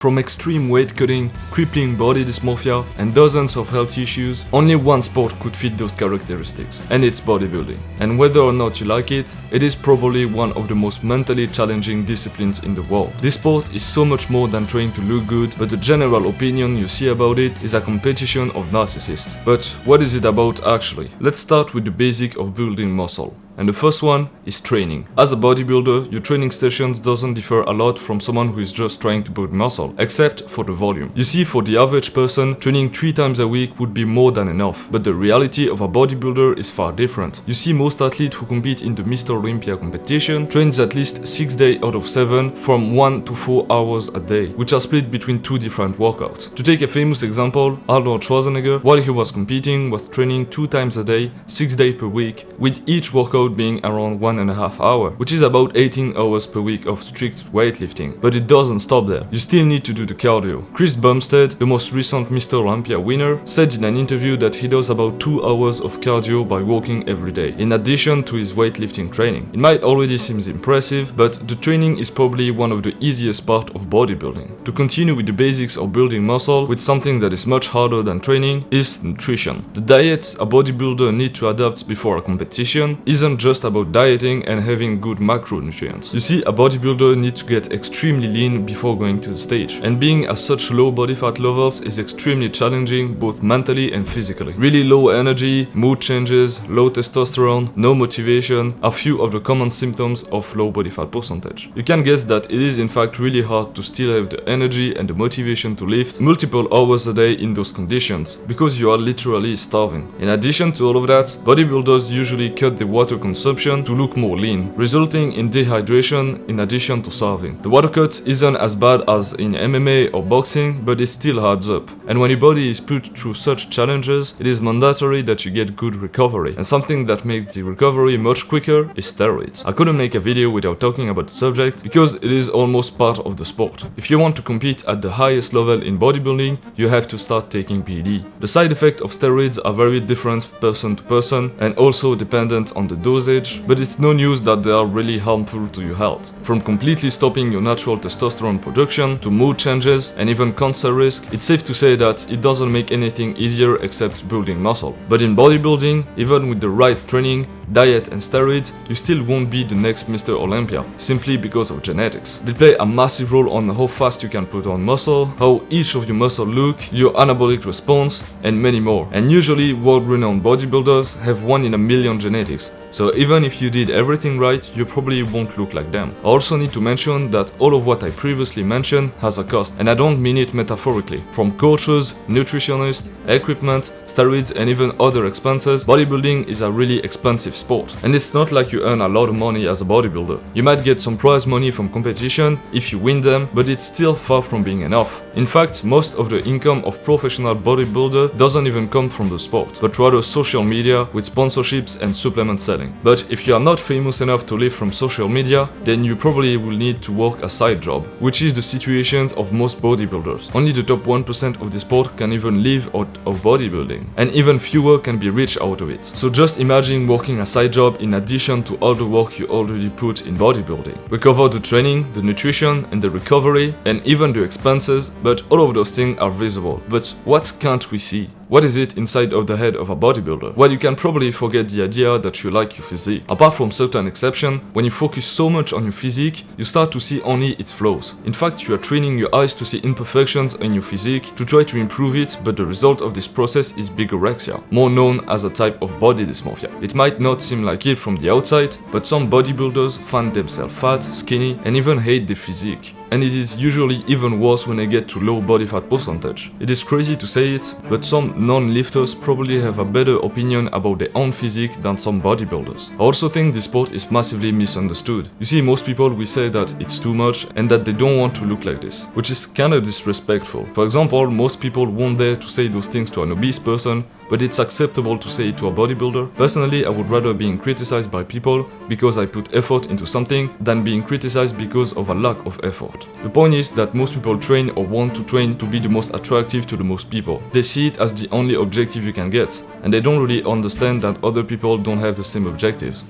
From extreme weight cutting, crippling body dysmorphia, and dozens of health issues, only one sport could fit those characteristics, and it's bodybuilding. And whether or not you like it, it is probably one of the most mentally challenging disciplines in the world. This sport is so much more than trying to look good, but the general opinion you see about it is a competition of narcissists. But what is it about actually? Let's start with the basic of building muscle. And the first one is training. As a bodybuilder, your training sessions doesn't differ a lot from someone who is just trying to build muscle, except for the volume. You see, for the average person, training 3 times a week would be more than enough, but the reality of a bodybuilder is far different. You see, most athletes who compete in the Mr. Olympia competition trains at least 6 days out of 7 from 1 to 4 hours a day, which are split between 2 different workouts. To take a famous example, Arnold Schwarzenegger, while he was competing, was training 2 times a day, 6 days per week, with each workout being around 1.5 hours, which is about 18 hours per week of strict weightlifting. But it doesn't stop there. You still need to do the cardio. Chris Bumstead, the most recent Mr. Olympia winner, said in an interview that he does about 2 hours of cardio by walking every day, in addition to his weightlifting training. It might already seem impressive, but the training is probably one of the easiest parts of bodybuilding. To continue with the basics of building muscle with something that is much harder than training is nutrition. The diet a bodybuilder needs to adapt before a competition isn't just about dieting and having good macronutrients. You see, a bodybuilder needs to get extremely lean before going to the stage, and being at such low body fat levels is extremely challenging both mentally and physically. Really low energy, mood changes, low testosterone, no motivation are few of the common symptoms of low body fat percentage. You can guess that it is in fact really hard to still have the energy and the motivation to lift multiple hours a day in those conditions, because you are literally starving. In addition to all of that, bodybuilders usually cut the water consumption to look more lean, resulting in dehydration in addition to starving. The water cut isn't as bad as in MMA or boxing, but it still adds up. And when your body is put through such challenges, it is mandatory that you get good recovery. And something that makes the recovery much quicker is steroids. I couldn't make a video without talking about the subject because it is almost part of the sport. If you want to compete at the highest level in bodybuilding, you have to start taking PED. The side effects of steroids are very different person to person and also dependent on the dosage, but it's no news that they are really harmful to your health. From completely stopping your natural testosterone production to mood changes and even cancer risk, it's safe to say that it doesn't make anything easier except building muscle. But in bodybuilding, even with the right training, diet and steroids, you still won't be the next Mr. Olympia, simply because of genetics. They play a massive role on how fast you can put on muscle, how each of your muscle look, your anabolic response, and many more. And usually world-renowned bodybuilders have 1 in a million genetics, so even if you did everything right, you probably won't look like them. I also need to mention that all of what I previously mentioned has a cost, and I don't mean it metaphorically. From coaches, nutritionists, equipment, steroids, and even other expenses, bodybuilding is a really expensive sport. And it's not like you earn a lot of money as a bodybuilder. You might get some prize money from competition if you win them, but it's still far from being enough. In fact, most of the income of professional bodybuilder doesn't even come from the sport, but rather social media with sponsorships and supplement selling. But if you are not famous enough to live from social media, then you probably will need to work a side job, which is the situation of most bodybuilders. Only the top 1% of the sport can even live out of bodybuilding, and even fewer can be rich out of it. So just imagine working a side job in addition to all the work you already put in bodybuilding. We cover the training, the nutrition, and the recovery, and even the expenses, but all of those things are visible. But what can't we see? What is it inside of the head of a bodybuilder? Well, you can probably forget the idea that you like your physique. Apart from certain exceptions, when you focus so much on your physique, you start to see only its flaws. In fact, you are training your eyes to see imperfections in your physique to try to improve it, but the result of this process is bigorexia, more known as a type of body dysmorphia. It might not seem like it from the outside, but some bodybuilders find themselves fat, skinny, and even hate their physique. And it is usually even worse when they get to low body fat percentage. It is crazy to say it, but some non-lifters probably have a better opinion about their own physique than some bodybuilders. I also think this sport is massively misunderstood. You see, most people will say that it's too much and that they don't want to look like this, which is kinda disrespectful. For example, most people won't dare to say those things to an obese person, but it's acceptable to say it to a bodybuilder. Personally, I would rather being criticized by people because I put effort into something than being criticized because of a lack of effort. The point is that most people train or want to train to be the most attractive to the most people. They see it as the only objective you can get, and they don't really understand that other people don't have the same objectives.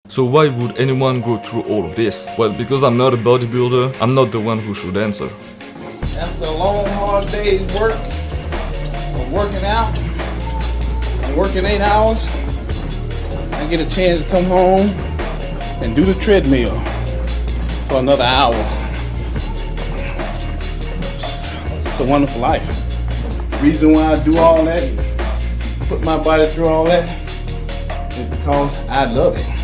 So why would anyone go through all of this? Well, because I'm not a bodybuilder, I'm not the one who should answer. After a long, hard day's work of working out and working 8 hours, I get a chance to come home and do the treadmill for another hour. It's a wonderful life. The reason why I do all that, put my body through all that, is because I love it.